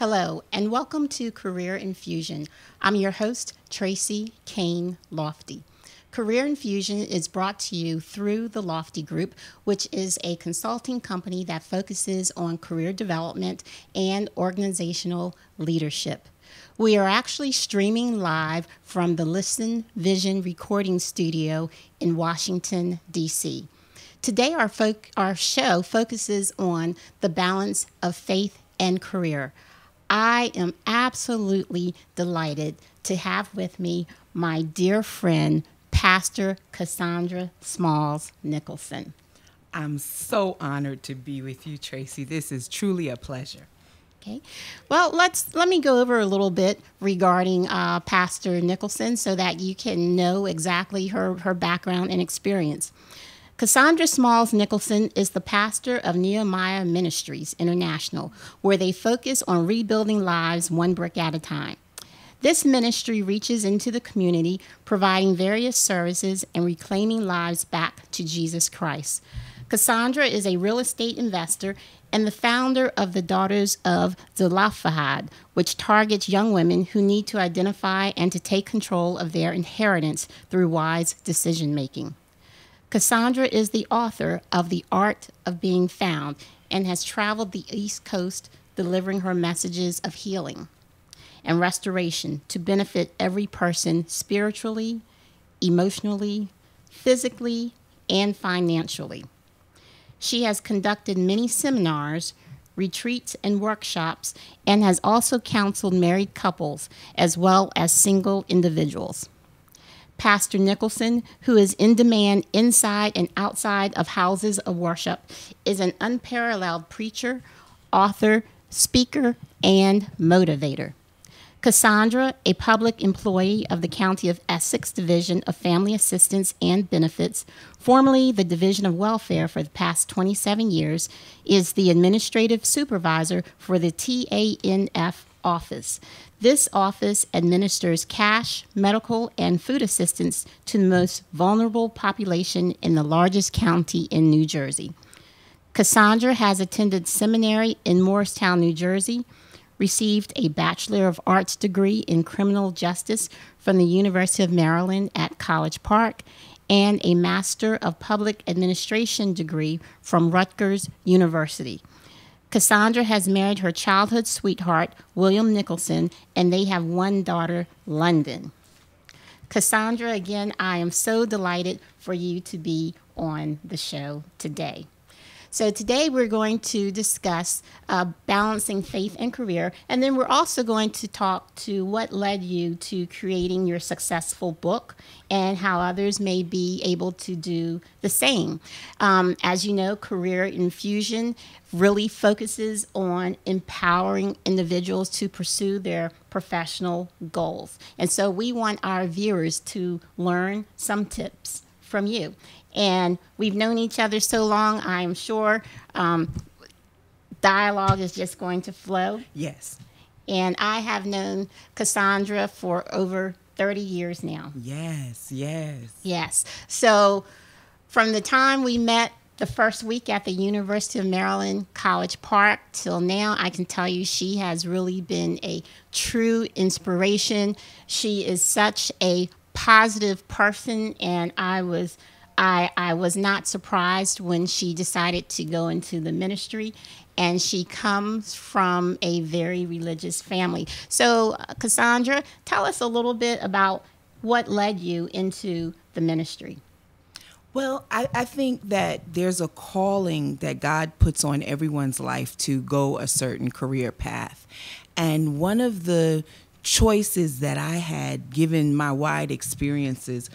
Hello, and welcome to Career Infusion. I'm your host, Tracy Kane Lofty. Career Infusion is brought to you through the Lofty Group, which is a consulting company that focuses on career development and organizational leadership. We are actually streaming live from the Listen Vision recording studio in Washington, D.C. Today, our show focuses on the balance of faith and career. I am absolutely delighted to have with me my dear friend, Pastor Cassandra Smalls Nicholson. I'm so honored to be with you, Tracy. This is truly a pleasure. Okay. Well, let me go over a little bit regarding Pastor Nicholson so that you can know exactly her background and experience. Cassandra Smalls Nicholson is the pastor of Nehemiah Ministries International, where they focus on rebuilding lives one brick at a time. This ministry reaches into the community, providing various services and reclaiming lives back to Jesus Christ. Cassandra is a real estate investor and the founder of the Daughters of Zelophehad, which targets young women who need to identify and to take control of their inheritance through wise decision-making. Cassandra is the author of The Art of Being Found and has traveled the East Coast delivering her messages of healing and restoration to benefit every person spiritually, emotionally, physically, and financially. She has conducted many seminars, retreats, and workshops, and has also counseled married couples as well as single individuals. Pastor Nicholson, who is in demand inside and outside of houses of worship, is an unparalleled preacher, author, speaker, and motivator. Cassandra, a public employee of the County of Essex Division of Family Assistance and Benefits, formerly the Division of Welfare for the past 27 years, is the administrative supervisor for the TANF office. This office administers cash, medical, and food assistance to the most vulnerable population in the largest county in New Jersey. Cassandra has attended seminary in Morristown, New Jersey, received a Bachelor of Arts degree in Criminal Justice from the University of Maryland at College Park, and a Master of Public Administration degree from Rutgers University. Cassandra has married her childhood sweetheart, William Nicholson, and they have one daughter, London. Cassandra, again, I am so delighted for you to be on the show today. So today we're going to discuss balancing faith and career, and then we're also going to talk to what led you to creating your successful book and how others may be able to do the same. As you know, Career Infusion really focuses on empowering individuals to pursue their professional goals. And so we want our viewers to learn some tips from you. And we've known each other so long, I'm sure dialogue is just going to flow. Yes. And I have known Cassandra for over 30 years now. Yes. Yes. So from the time we met the first week at the University of Maryland, College Park, till now, I can tell you she has really been a true inspiration. She is such a positive person, and I was not surprised when she decided to go into the ministry, and she comes from a very religious family. So, Cassandra, tell us a little bit about what led you into the ministry. Well, I think that there's a calling that God puts on everyone's life to go a certain career path. And one of the choices that I had, given my wide experiences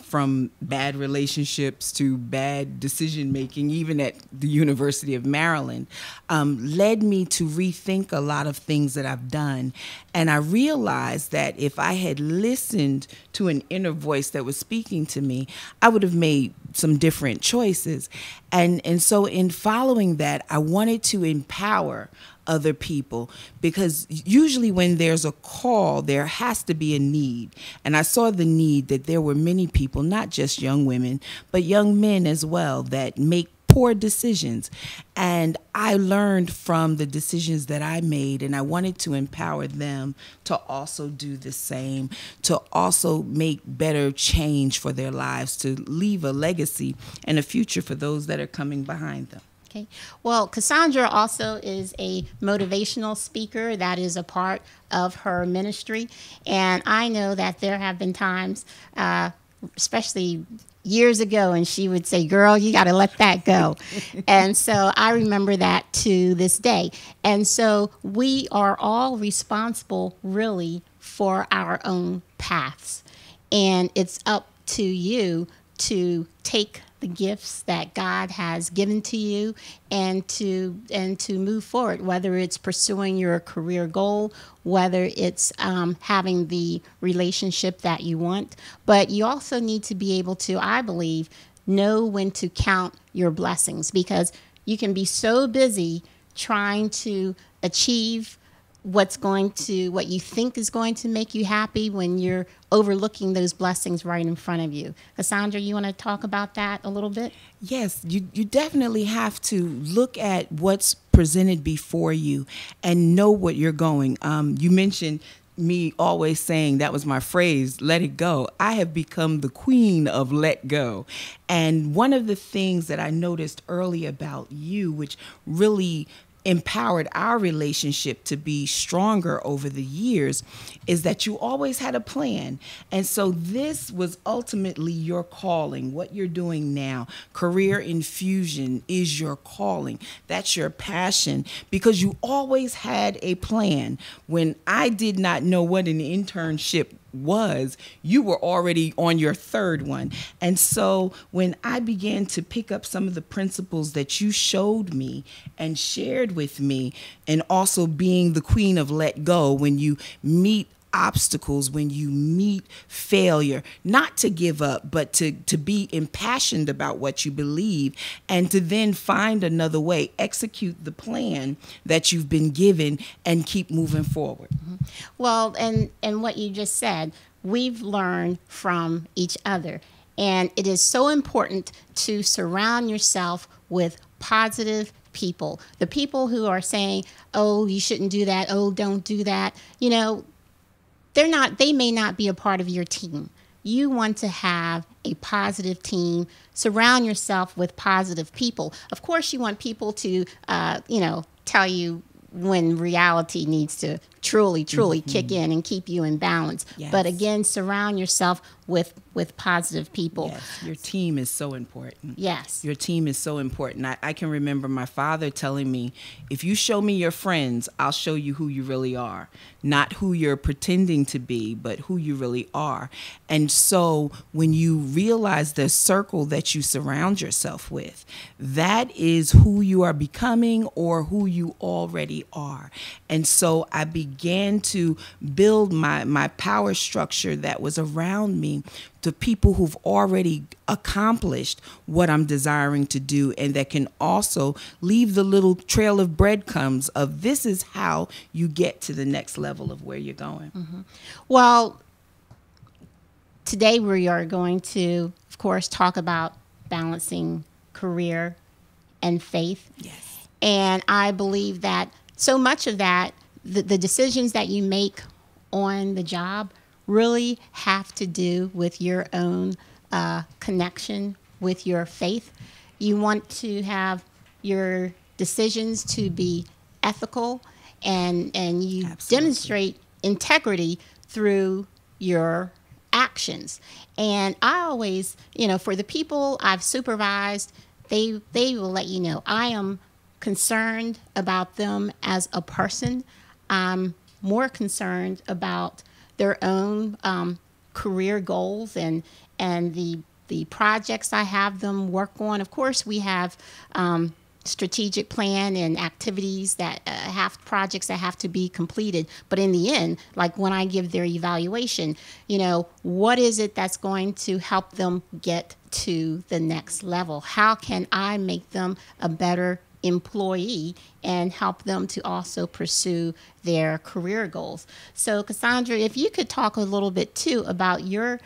from bad relationships to bad decision making, even at the University of Maryland, led me to rethink a lot of things that I've done. And I realized that if I had listened to an inner voice that was speaking to me, I would have made some different choices. And so in following that, I wanted to empower other people, because usually when there's a call, there has to be a need. And I saw the need that there were many people, not just young women, but young men as well, that make poor decisions. And I learned from the decisions that I made, and I wanted to empower them to also do the same, to also make better change for their lives, to leave a legacy and a future for those that are coming behind them. Okay. Well, Cassandra also is a motivational speaker. That is a part of her ministry. And I know that there have been times, especially years ago, and she would say, "Girl, you got to let that go." And so I remember that to this day. And so we are all responsible, really, for our own paths. And it's up to you to take the gifts that God has given to you and to move forward, whether it's pursuing your career goal, whether it's having the relationship that you want. But you also need to be able to, I believe, know when to count your blessings, because you can be so busy trying to achieve what you think is going to make you happy when you're overlooking those blessings right in front of you. Cassandra, you want to talk about that a little bit? Yes, you definitely have to look at what's presented before you and know what you're going. You mentioned me always saying, that was my phrase, let it go. I have become the queen of let go. And one of the things that I noticed early about you, which really empowered our relationship to be stronger over the years, is that you always had a plan. And so this was ultimately your calling. What you're doing now, Career Infusion, is your calling. That's your passion, because you always had a plan. When I did not know what an internship was, you were already on your third one. And so when I began to pick up some of the principles that you showed me and shared with me, and also being the queen of let go, when you meet obstacles, when you meet failure, not to give up, but to be impassioned about what you believe, and to then find another way, execute the plan that you've been given, and keep moving forward. Mm-hmm. Well, and what you just said, we've learned from each other. And it is so important to surround yourself with positive people. The people who are saying, "Oh, you shouldn't do that. Oh, don't do that." They may not be a part of your team. You want to have a positive team. Surround yourself with positive people. Of course, you want people to, tell you when reality needs to truly kick in and keep you in balance. Yes. But again, surround yourself with positive people. Yes, your team is so important. Yes. Your team is so important. I can remember my father telling me, if you show me your friends, I'll show you who you really are. Not who you're pretending to be, but who you really are. And so when you realize the circle that you surround yourself with, that is who you are becoming or who you already are. And so I began to build my power structure that was around me to people who've already accomplished what I'm desiring to do, and that can also leave the little trail of breadcrumbs of this is how you get to the next level of where you're going. Mm-hmm. Well, today we are going to, of course, talk about balancing career and faith. Yes. And I believe that so much of that, the decisions that you make on the job really have to do with your own connection with your faith. You want to have your decisions to be ethical, and you Absolutely. demonstrate integrity through your actions. And I always, for the people I've supervised, they will let you know I am concerned about them as a person. I'm more concerned about their own career goals and the projects I have them work on. Of course, we have strategic plan and activities that projects that have to be completed. But in the end, like when I give their evaluation, what is it that's going to help them get to the next level? How can I make them a better employee and help them to also pursue their career goals? So Cassandra, if you could talk a little bit too about your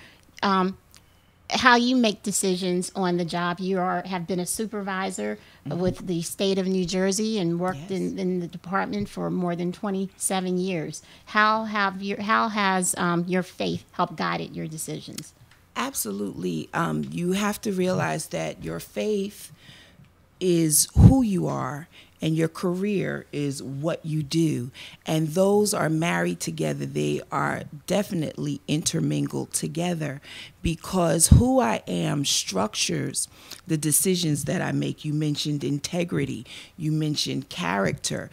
how you make decisions on the job. You have been a supervisor with the state of New Jersey and worked Yes. in the department for more than 27 years. How has your faith helped guided your decisions? Absolutely. You have to realize that your faith is who you are and your career is what you do. And those are married together. They are definitely intermingled together because who I am structures the decisions that I make. You mentioned integrity, you mentioned character.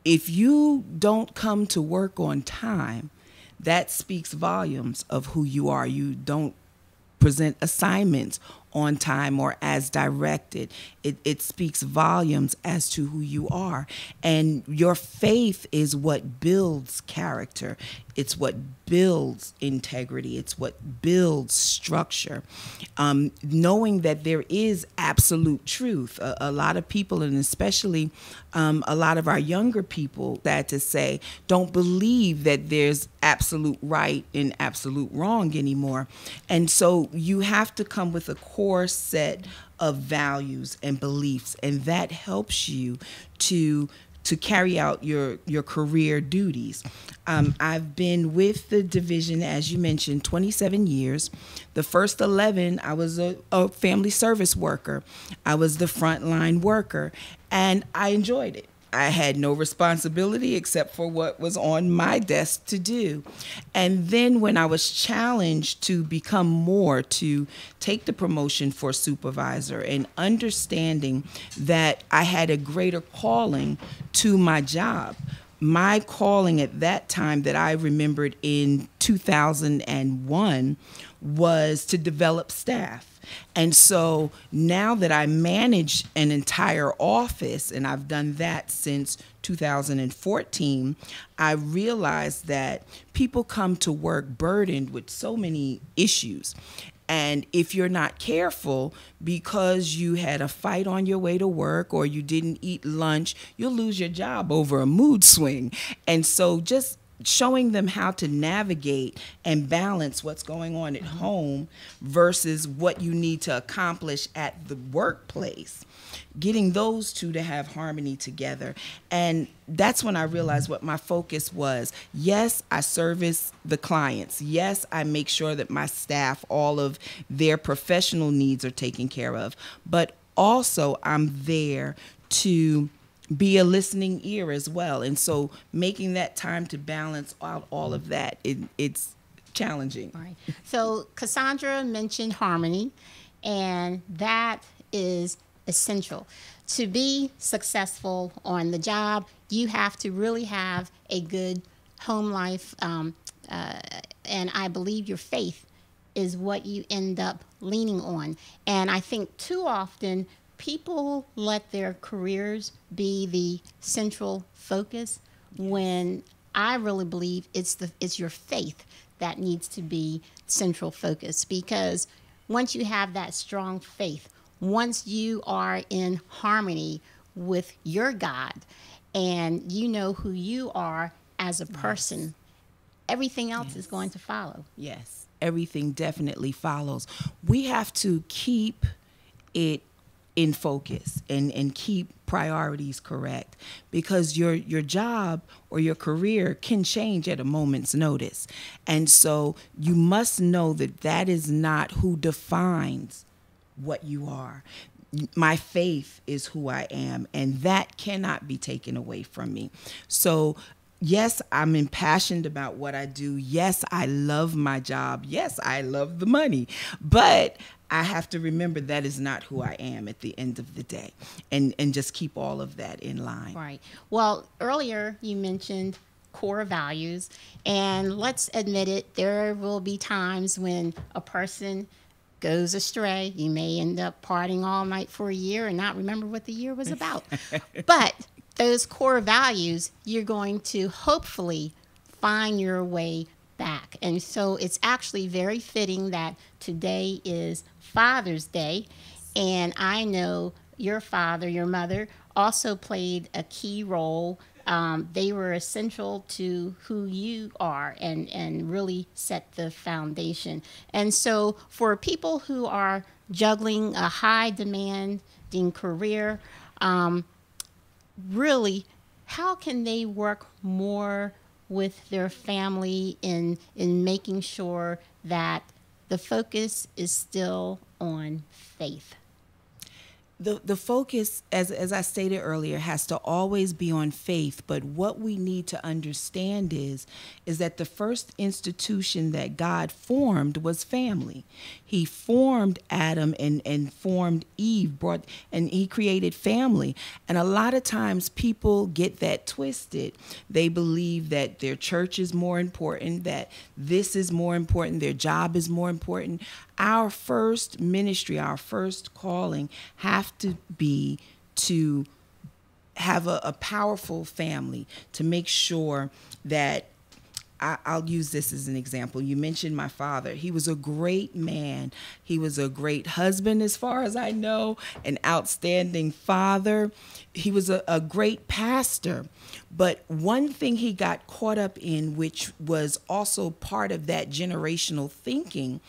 If you don't come to work on time, that speaks volumes of who you are. You don't present assignments on time or as directed. It speaks volumes as to who you are. And your faith is what builds character. It's what builds integrity. It's what builds structure. Knowing that there is absolute truth. A lot of people, and especially a lot of our younger people, that to say, don't believe that there's absolute right and absolute wrong anymore. And so you have to come with a core set of values and beliefs, and that helps you to carry out your career duties. I've been with the division, as you mentioned, 27 years. The first 11, I was a family service worker. I was the frontline worker, and I enjoyed it. I had no responsibility except for what was on my desk to do. And then when I was challenged to become more, to take the promotion for supervisor, and understanding that I had a greater calling to my job. My calling at that time that I remembered in 2001 was to develop staff. And so now that I manage an entire office, and I've done that since 2014, I realized that people come to work burdened with so many issues. And if you're not careful, because you had a fight on your way to work or you didn't eat lunch, you'll lose your job over a mood swing. And so just showing them how to navigate and balance what's going on at home versus what you need to accomplish at the workplace, getting those two to have harmony together. And that's when I realized what my focus was. Yes, I service the clients. Yes, I make sure that my staff, all of their professional needs are taken care of. But also I'm there to be a listening ear as well. And so making that time to balance out all of that, it's challenging. Right. So Cassandra mentioned harmony, and that is essential. To be successful on the job, you have to really have a good home life, and I believe your faith is what you end up leaning on. And I think too often people let their careers be the central focus when I really believe it's your faith that needs to be central focus, because once you have that strong faith, once you are in harmony with your God and you know who you are as a person, everything else is going to follow. Yes, everything definitely follows. We have to keep it in focus and keep priorities correct, because your job or your career can change at a moment's notice. And so you must know that that is not who defines what you are. My faith is who I am, and that cannot be taken away from me. So yes, I'm impassioned about what I do. Yes, I love my job. Yes, I love the money. But I have to remember that is not who I am at the end of the day, and just keep all of that in line. Right. Well, earlier you mentioned core values, and let's admit it, there will be times when a person goes astray. You may end up partying all night for a year and not remember what the year was about. But those core values, you're going to hopefully find your way back. And so it's actually very fitting that today is Father's Day. And I know your father, your mother, also played a key role they were essential to who you are, and really set the foundation. And so for people who are juggling a high demanding career, really, how can they work more with their family in making sure that the focus is still on faith? The focus, as I stated earlier, has to always be on faith. But what we need to understand is that the first institution that God formed was family. He formed Adam and formed Eve, and he created family. And a lot of times people get that twisted. They believe that their church is more important, that this is more important, their job is more important. Our first ministry, our first calling have to be to have a powerful family, to make sure that I'll use this as an example. You mentioned my father. He was a great man. He was a great husband, as far as I know, an outstanding father. He was a great pastor. But one thing he got caught up in, which was also part of that generational thinking,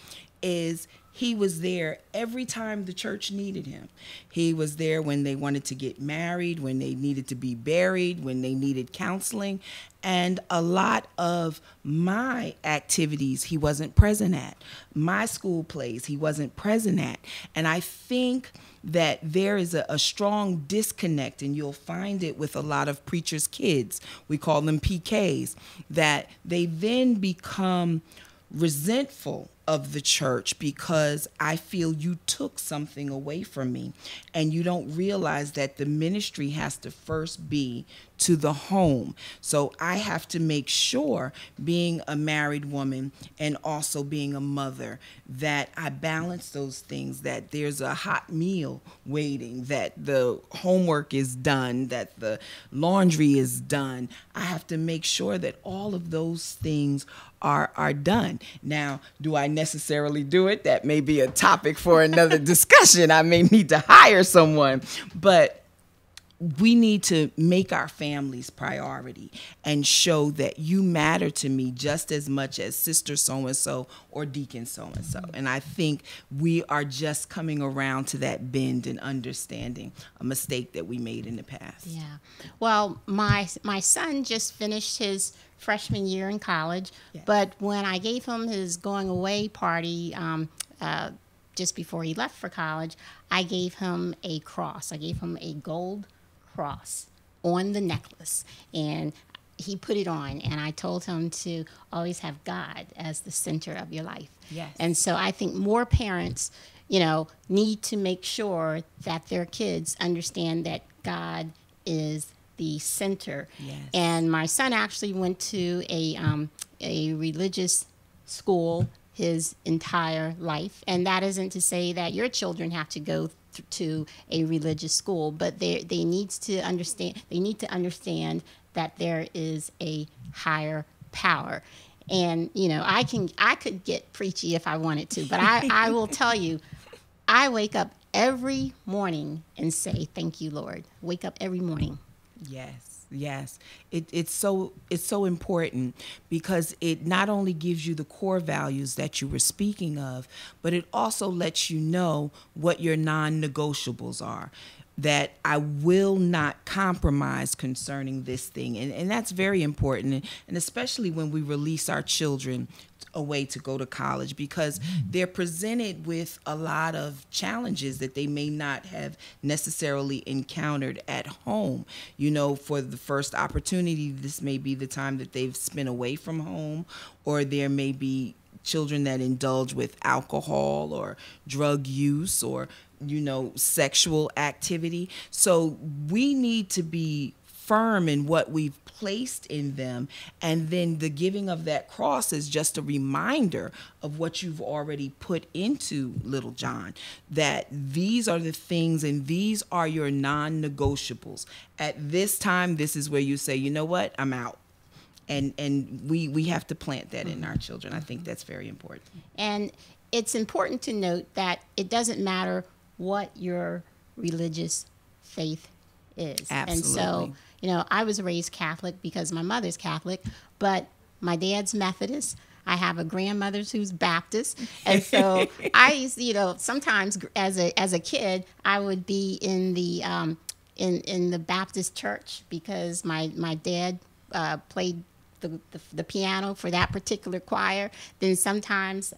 is he was there every time the church needed him. He was there when they wanted to get married, when they needed to be buried, when they needed counseling. And a lot of my activities he wasn't present at. My school plays he wasn't present at. And I think that there is a strong disconnect, and you'll find it with a lot of preachers' kids. We call them PKs, that they then become resentful of the church because I feel you took something away from me, and you don't realize that the ministry has to first be to the home. So I have to make sure, being a married woman and also being a mother, that I balance those things, that there's a hot meal waiting, that the homework is done, that the laundry is done. I have to make sure that all of those things are done. Now, do I necessarily do it? That may be a topic for another discussion. I may need to hire someone, but we need to make our families priority and show that you matter to me just as much as sister so-and-so or deacon so-and-so. And I think we are just coming around to that bend and understanding a mistake that we made in the past. Yeah. Well, my son just finished his freshman year in college, Yes. but when I gave him his going away party, just before he left for college, I gave him a cross. I gave him a gold cross on the necklace, and he put it on, and I told him to always have God as the center of your life. Yes. And so I think more parents, need to make sure that their kids understand that God is the center. Yes. And my son actually went to a religious school his entire life, and that isn't to say that your children have to go to a religious school, but they need to understand that there is a higher power. And I could get preachy if I wanted to, but I will tell you, I wake up every morning and say, "Thank you, Lord." Wake up every morning. Yes. It's so important, because it not only gives you the core values that you were speaking of, but it also lets you know what your non-negotiables are, that I will not compromise concerning this thing. And that's very important, and especially when we release our children away to go to college, because they're presented with a lot of challenges that they may not have necessarily encountered at home. For the first opportunity, this may be the time that they've spent away from home, or there may be children that indulge with alcohol or drug use or sexual activity. So we need to be firm in what we've placed in them, and then the giving of that cross is just a reminder of what you've already put into little John, that these are the things and these are your non-negotiables. At this time, this is where you say, you know what, I'm out. And we have to plant that in our children. I think that's very important. And it's important to note that it doesn't matter what your religious faith is. And Absolutely. so, you know, I was raised Catholic because my mother's Catholic, but my dad's Methodist. I have a grandmother who's Baptist, and so I used, you know, sometimes as a kid, I would be in the in the Baptist church because my dad played the piano for that particular choir. Then sometimes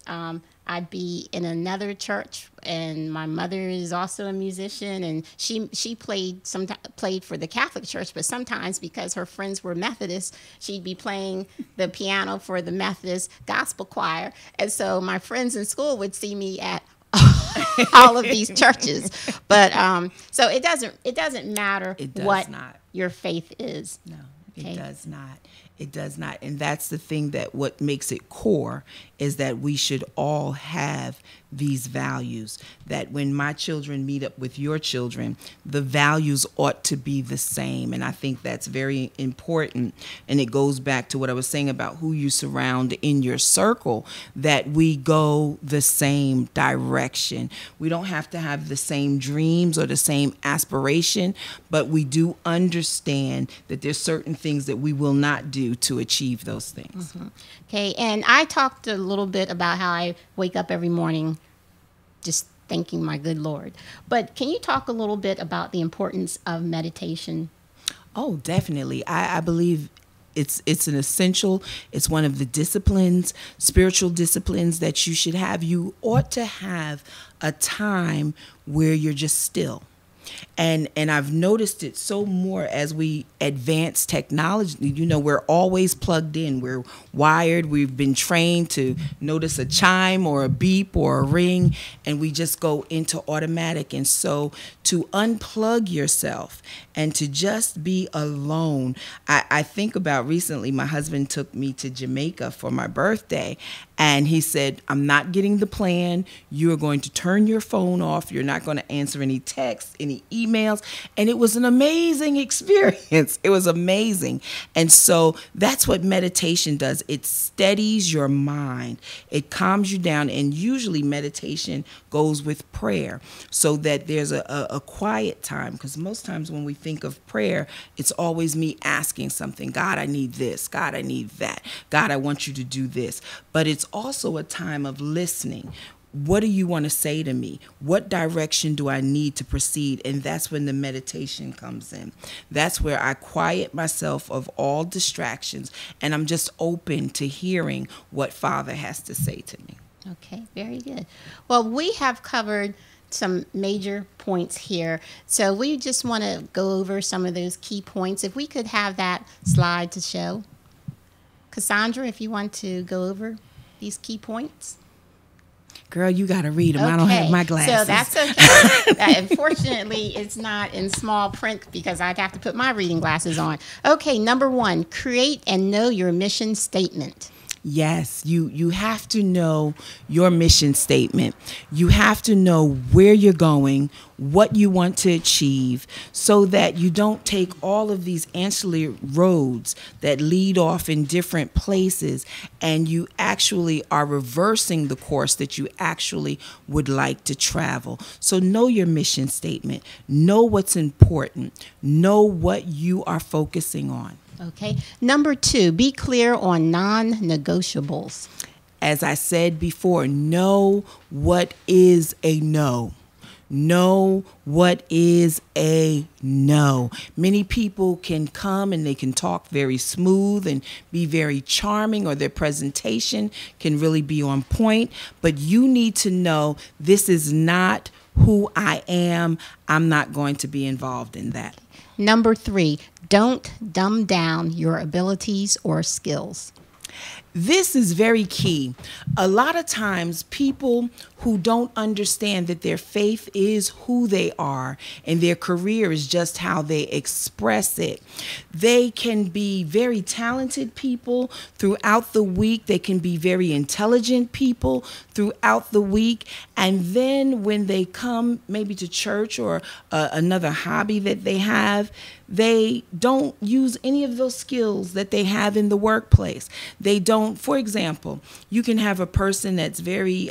I'd be in another church, and my mother is also a musician, and she played for the Catholic church, but sometimes because her friends were Methodists, she'd be playing the piano for the Methodist gospel choir, and so my friends in school would see me at all of these churches. But so it doesn't matter It does what not. your faith is. No, Okay. it does not. It does not. And that's the thing, that what makes it core is that we should all have these values, that when my children meet up with your children, the values ought to be the same. And I think that's very important. And it goes back to what I was saying about who you surround in your circle, that we go the same direction. We don't have to have the same dreams or the same aspiration, but we do understand that there's certain things that we will not do to achieve those things. Okay, and I talked a little bit about how I wake up every morning just thanking my good Lord. But can you talk a little bit about the importance of meditation? Oh, definitely. I believe it's an essential. It's one of the disciplines, spiritual disciplines that you should have. You ought to have a time where you're just still. And I've noticed it so more as we advance technology. You know, we're always plugged in. We're wired. We've been trained to notice a chime or a beep or a ring, and we just go into automatic. And so to unplug yourself and to just be alone. I think about recently, my husband took me to Jamaica for my birthday, and he said, I'm not getting the plan. You're going to turn your phone off. You're not going to answer any texts, any emails. And it was an amazing experience. It was amazing. And so that's what meditation does. It steadies your mind. It calms you down. And usually meditation goes with prayer, so that there's a quiet time. Because most times when we think of prayer, it's always me asking something. God, I need this. God, I need that. God, I want you to do this. But it's also a time of listening. What do you want to say to me? What direction do I need to proceed? And that's when the meditation comes in. That's where I quiet myself of all distractions, and I'm just open to hearing what Father has to say to me. Okay, very good. Well, we have covered some major points here. So we just want to go over some of those key points. If we could have that slide to show. Cassandra, if you want to go over these key points. Girl, you got to read them. Okay. I don't have my glasses. So that's okay. Unfortunately, it's not in small print because I'd have to put my reading glasses on. Okay, number 1, create and know your mission statement. Yes, you have to know your mission statement. You have to know where you're going, what you want to achieve, so that you don't take all of these ancillary roads that lead off in different places, and you actually are reversing the course that you actually would like to travel. So know your mission statement. Know what's important. Know what you are focusing on. Okay. Number 2, be clear on non-negotiables. As I said before, know what is a no. Know what is a no. Many people can come and they can talk very smooth and be very charming, or their presentation can really be on point, but you need to know, this is not who I am. I'm not going to be involved in that. Number 3, don't dumb down your abilities or skills. This is very key. A lot of times people who don't understand that their faith is who they are and their career is just how they express it, they can be very talented people throughout the week. They can be very intelligent people throughout the week. And then when they come maybe to church or another hobby that they have, they don't use any of those skills that they have in the workplace. They don't. For example, you can have a person that's very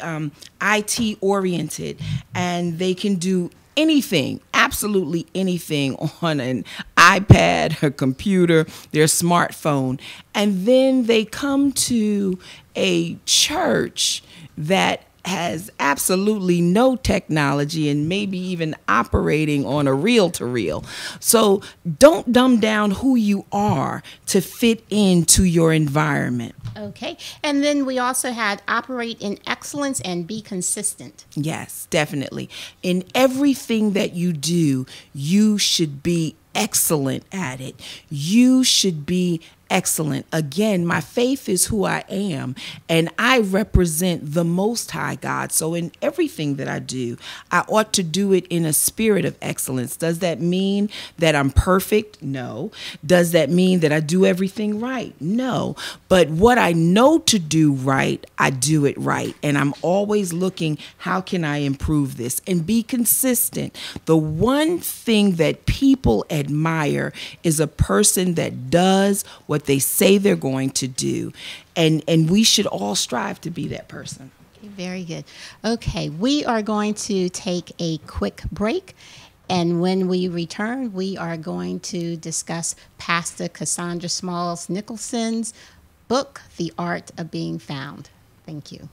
IT oriented, and they can do anything, absolutely absolutely anything on an iPad, a computer, their smartphone, and then they come to a church that has absolutely no technology and maybe even operating on a reel-to-reel. So don't dumb down who you are to fit into your environment. Okay. And then we also had operate in excellence and be consistent. Yes, definitely. In everything that you do, you should be excellent at it. You should be excellent. Again, my faith is who I am, and I represent the Most High God. So in everything that I do, I ought to do it in a spirit of excellence. Does that mean that I'm perfect? No. Does that mean that I do everything right? No. But what I know to do right, I do it right. And I'm always looking, how can I improve this? And be consistent. The one thing that people admire is a person that does what they say they're going to do. And we should all strive to be that person. Very good. Okay, we are going to take a quick break. And when we return, we are going to discuss Pastor Cassandra Smalls Nicholson's book, The Art of Being Found. Thank you.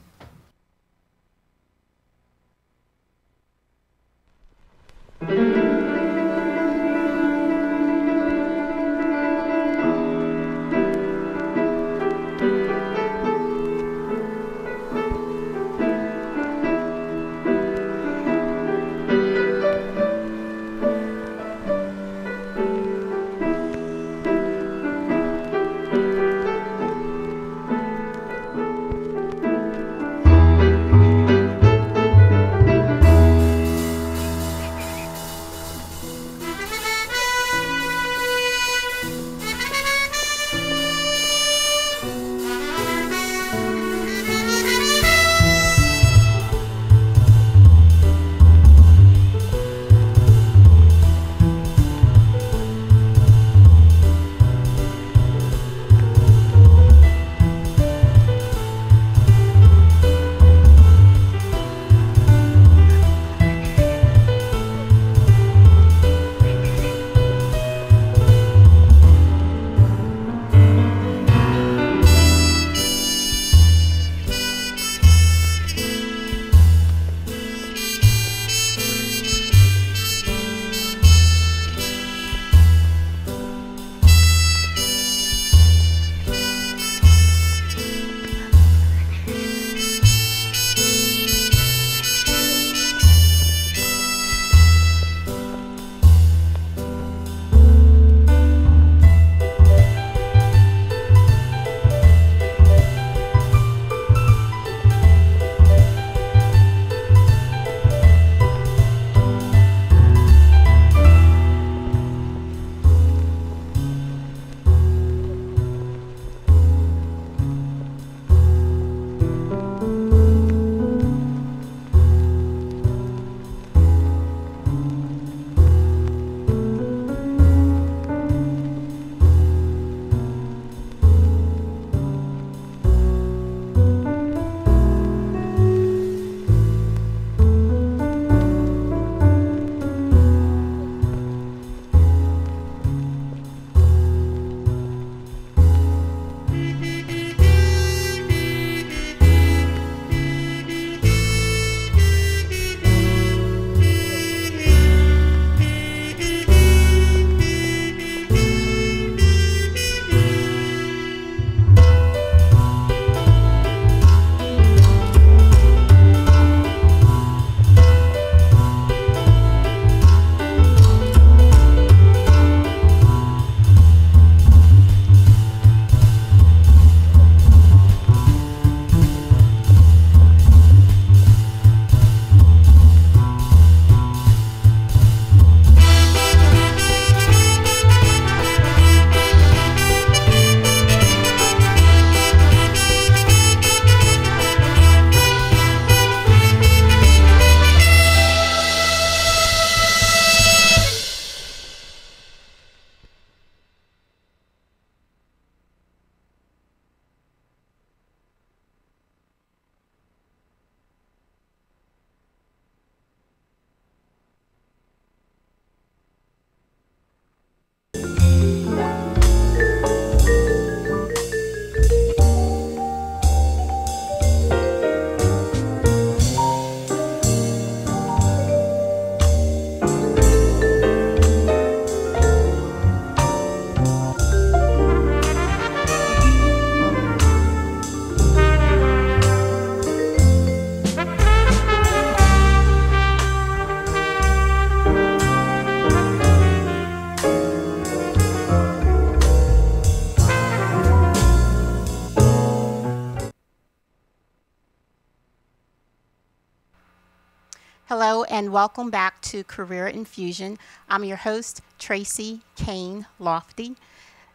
and welcome back to Career Infusion. I'm your host, Tracy Kane Lofty.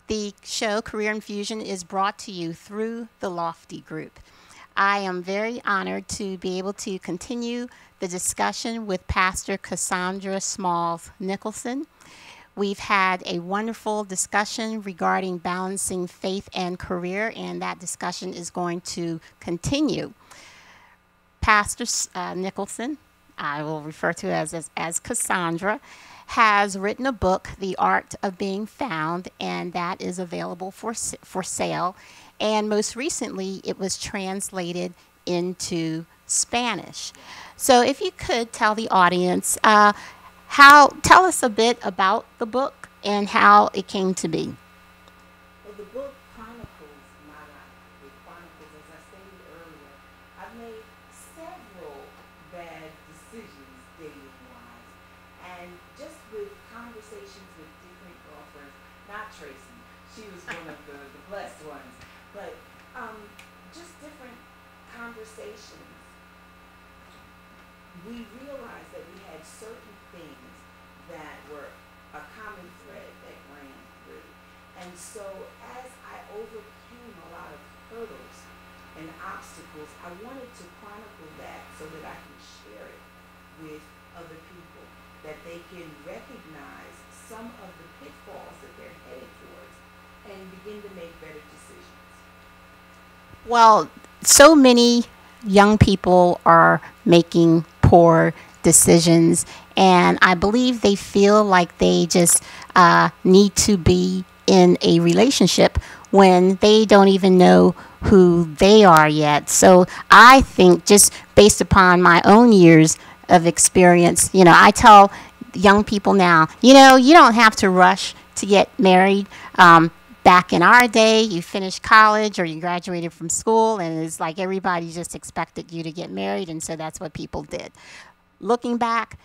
The show Career Infusion is brought to you through the Lofty Group. I am very honored to be able to continue the discussion with Pastor Cassandra Smalls Nicholson. We've had a wonderful discussion regarding balancing faith and career, and that discussion is going to continue. Pastor Nicholson, I will refer to as Cassandra, has written a book, The Art of Being Found, and that is available for sale. And most recently, it was translated into Spanish. So if you could tell the audience, tell us a bit about the book and how it came to be. Well, the book chronicles my life. It chronicles, as I stated earlier, I've made several bad decisions dating-wise. And just with conversations with different girlfriends, not Tracy, she was one of the blessed ones, but just different conversations, we realized that we had certain things that were a common thread that ran through. And so as I overcame a lot of hurdles and obstacles, I wanted to chronicle that so that I can share it with other people, that they can recognize some of the pitfalls that they're headed towards and begin to make better decisions. Well, so many young people are making poor decisions, and I believe they feel like they just need to be in a relationship when they don't even know who they are yet. So I think, just based upon my own years of experience, I tell young people now, you don't have to rush to get married. Back in our day, you finished college or you graduated from school, and it's like everybody just expected you to get married, and so that's what people did. Looking back,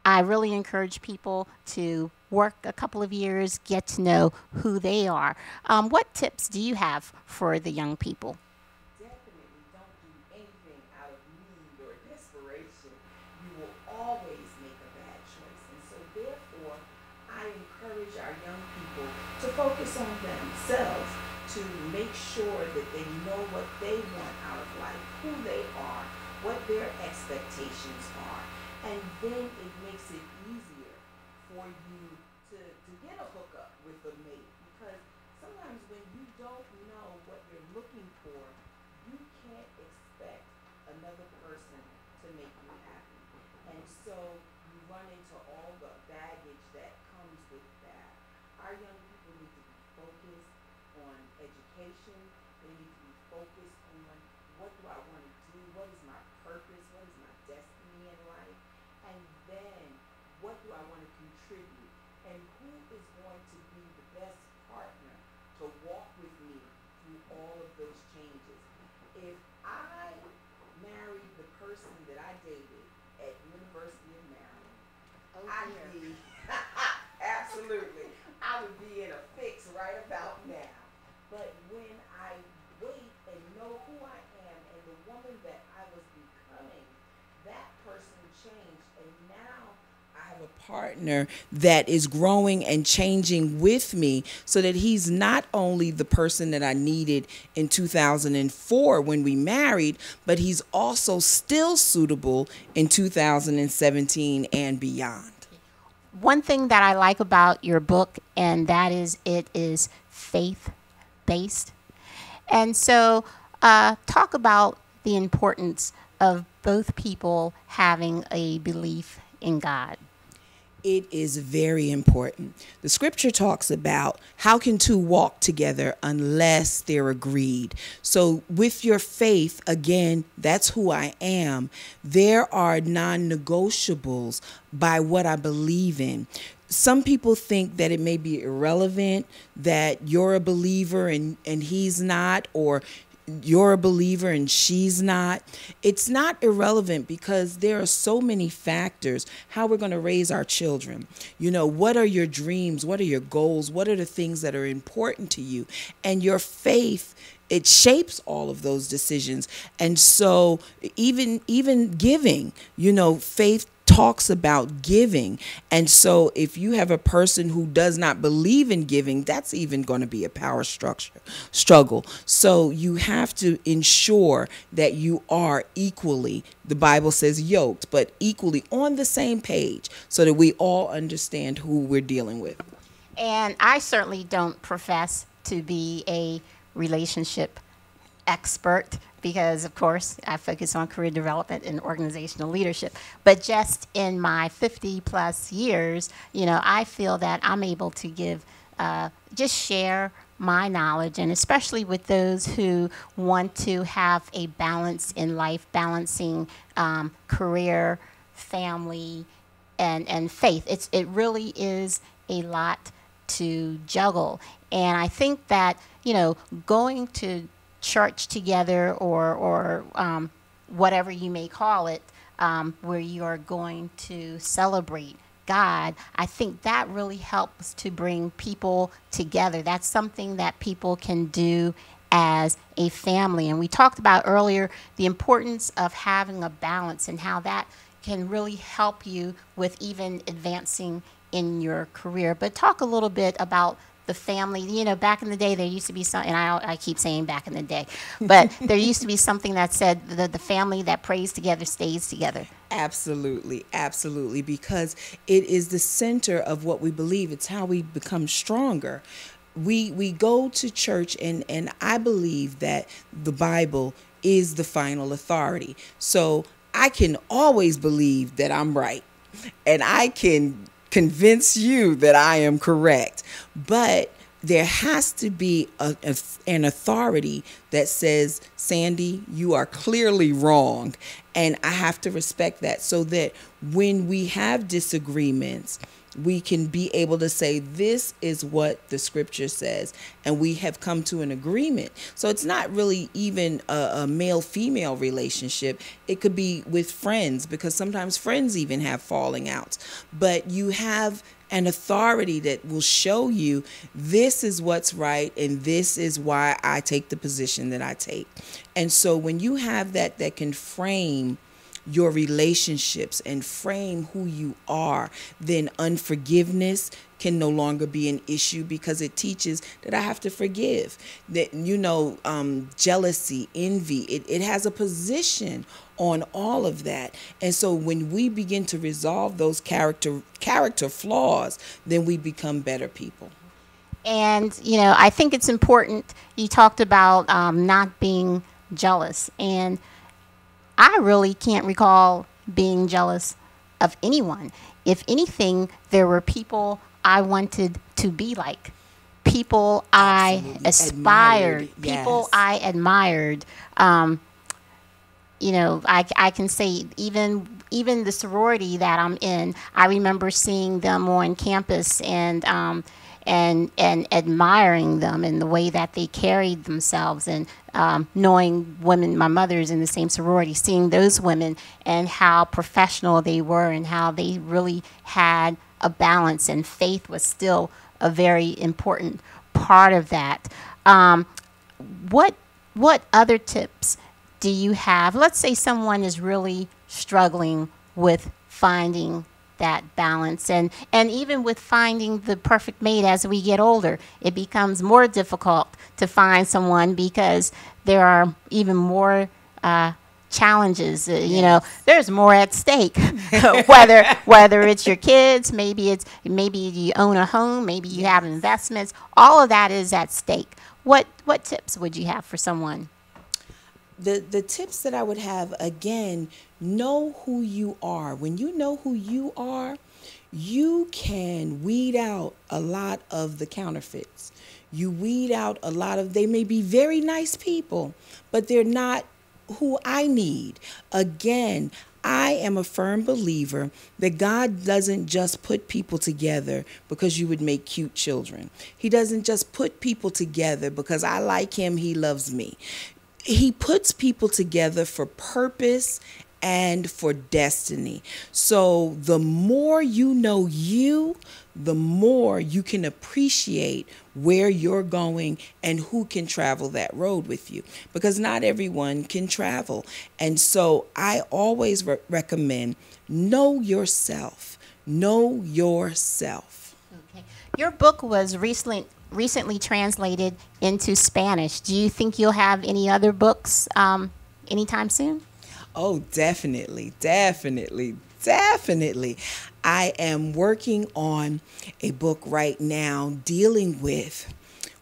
I really encourage people to work a couple of years, get to know who they are. What tips do you have for the young people? Definitely don't do anything out of need or desperation. You will always make a bad choice. And so therefore, I encourage our young people to focus on themselves, to make sure that they know what they want out of life, who they are, what their expectations are. And then it makes it easier for you to get a hookup with a mate. Because sometimes when you don't know what you're looking for, you can't expect another person to make you happy. And so you run into all the baggage that comes with that. Our young people need to be focused on education. They need to be focused on, what do I want to do? What is my purpose? What is my destiny in life? And then, what do I want to contribute? And who is going to be the best partner to walk with me through all of those changes? If I married the person that I dated at University of Maryland, I'd be absolutely, I would be in a fix right about now. But when I wait and know who I am and the woman that I was becoming, that person changed, and now I have a partner that is growing and changing with me, so that he's not only the person that I needed in 2004 when we married, but he's also still suitable in 2017 and beyond. One thing that I like about your book, and that is it is faith-based. And so talk about the importance of both people having a belief in God. It is very important. The scripture talks about how can two walk together unless they're agreed. So with your faith, again, that's who I am. There are non-negotiables by what I believe in. Some people think that it may be irrelevant that you're a believer and he's not, or you're a believer and she's not. It's not irrelevant, because there are so many factors. How we're going to raise our children. What are your dreams? What are your goals? What are the things that are important to you? And your faith, it shapes all of those decisions. And so even giving, faith talks about giving. And so if you have a person who does not believe in giving, that's even going to be a power structure struggle. So you have to ensure that you are equally, the Bible says yoked, but equally on the same page so that we all understand who we're dealing with. And I certainly don't profess to be a relationship expert because, of course, I focus on career development and organizational leadership. But just in my 50 plus years, I feel that I'm able to give, just share my knowledge, and especially with those who want to have a balance in life, balancing career, family, and faith. It really is a lot to juggle. And I think that, going to church together or whatever you may call it, where you are going to celebrate God, I think that really helps to bring people together. That's something that people can do as a family. And we talked about earlier the importance of having a balance and how that can really help you with even advancing in your career. But talk a little bit about the family. Back in the day, there used to be some, and I keep saying back in the day, but there used to be something that said the family that prays together stays together. Absolutely, absolutely, because it is the center of what we believe. It's how we become stronger. We go to church, and I believe that the Bible is the final authority. So I can always believe that I'm right, and I can convince you that I am correct. But there has to be an authority that says, Sandy, you are clearly wrong. And I have to respect that so that when we have disagreements, we can be able to say, this is what the scripture says, and we have come to an agreement. So it's not really even a male-female relationship. It could be with friends, because sometimes friends even have falling outs. But you have an authority that will show you this is what's right, and this is why I take the position that I take. And so when you have that can frame your relationships and frame who you are, then unforgiveness can no longer be an issue, because it teaches that I have to forgive. That, jealousy, envy, it has a position on all of that. And so when we begin to resolve those character flaws, then we become better people. And, I think it's important. You talked about not being jealous. And I really can't recall being jealous of anyone. If anything, there were people I wanted to be like, people I aspired, people I admired. I can say even the sorority that I'm in, I remember seeing them on campus and admiring them and the way that they carried themselves, and knowing women, my mother's in the same sorority, seeing those women and how professional they were and how they really had a balance, and faith was still a very important part of that. What other tips do you have? Let's say someone is really struggling with finding that balance, and even with finding the perfect mate. As we get older, it becomes more difficult to find someone because there are even more challenges. There's more at stake. whether it's your kids, maybe you own a home, maybe you have investments. All of that is at stake. What tips would you have for someone? The tips that I would have, again, know who you are. When you know who you are, you can weed out a lot of the counterfeits. You weed out a lot of, they may be very nice people, but they're not who I need. Again, I am a firm believer that God doesn't just put people together because you would make cute children. He doesn't just put people together because I like him, he loves me. He puts people together for purpose and for destiny. So the more you know you, the more you can appreciate where you're going and who can travel that road with you, because not everyone can travel. And so I always recommend know yourself. Know yourself. Okay. Your book was recently translated into Spanish. Do you think you'll have any other books anytime soon? Oh, definitely, definitely, definitely. I am working on a book right now dealing with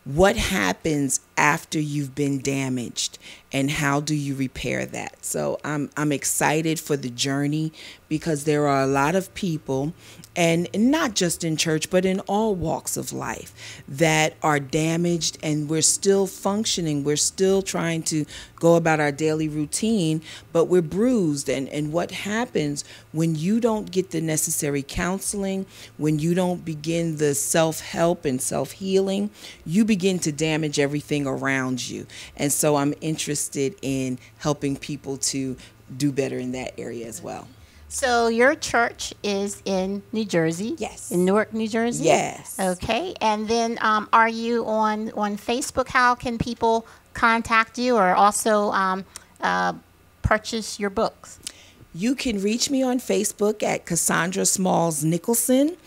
what happens after you've been damaged and how do you repair that. So I'm excited for the journey, because there are a lot of people, and not just in church but in all walks of life, that are damaged, and we're still functioning, we're still trying to go about our daily routine, but we're bruised. And what happens when you don't get the necessary counseling, when you don't begin the self-help and self-healing, you begin to damage everything around you. And so I'm interested in helping people to do better in that area as well. So your church is in New Jersey? Yes. In Newark, New Jersey? Yes. Okay. And then are you on Facebook? How can people contact you, or also purchase your books? You can reach me on Facebook at Cassandra Smalls Nicholson,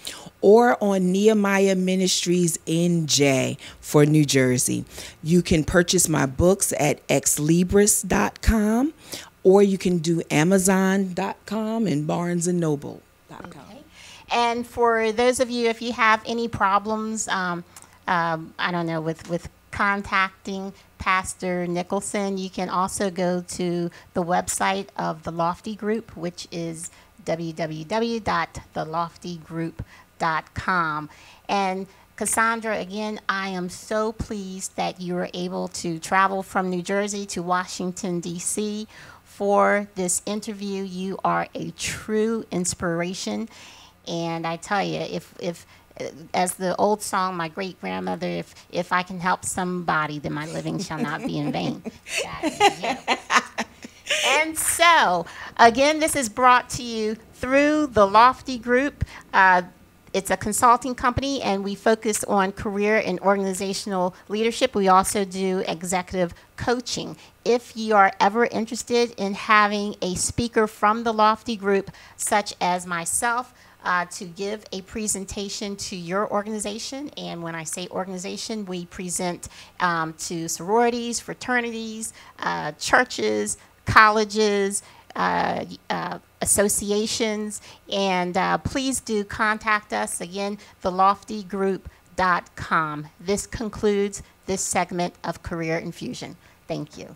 or on Nehemiah Ministries NJ for New Jersey. You can purchase my books at exlibris.com, or you can do Amazon.com and BarnesandNoble.com. Okay. And for those of you, if you have any problems, I don't know, with contacting Pastor Nicholson, you can also go to the website of the Lofty Group, which is www.theloftygroup.com. And Cassandra, again, I am so pleased that you were able to travel from New Jersey to Washington, D.C. for this interview. You are a true inspiration. And I tell you, if as the old song, my great grandmother, if I can help somebody, then my living shall not be in vain. And so, again, this is brought to you through the Lofty Group. It's a consulting company, and we focus on career and organizational leadership. We also do executive coaching. If you are ever interested in having a speaker from the Lofty Group, such as myself, to give a presentation to your organization, and when I say organization, we present to sororities, fraternities, churches, colleges, associations, and please do contact us. Again, theloftygroup.com. This concludes this segment of Career Infusion. Thank you.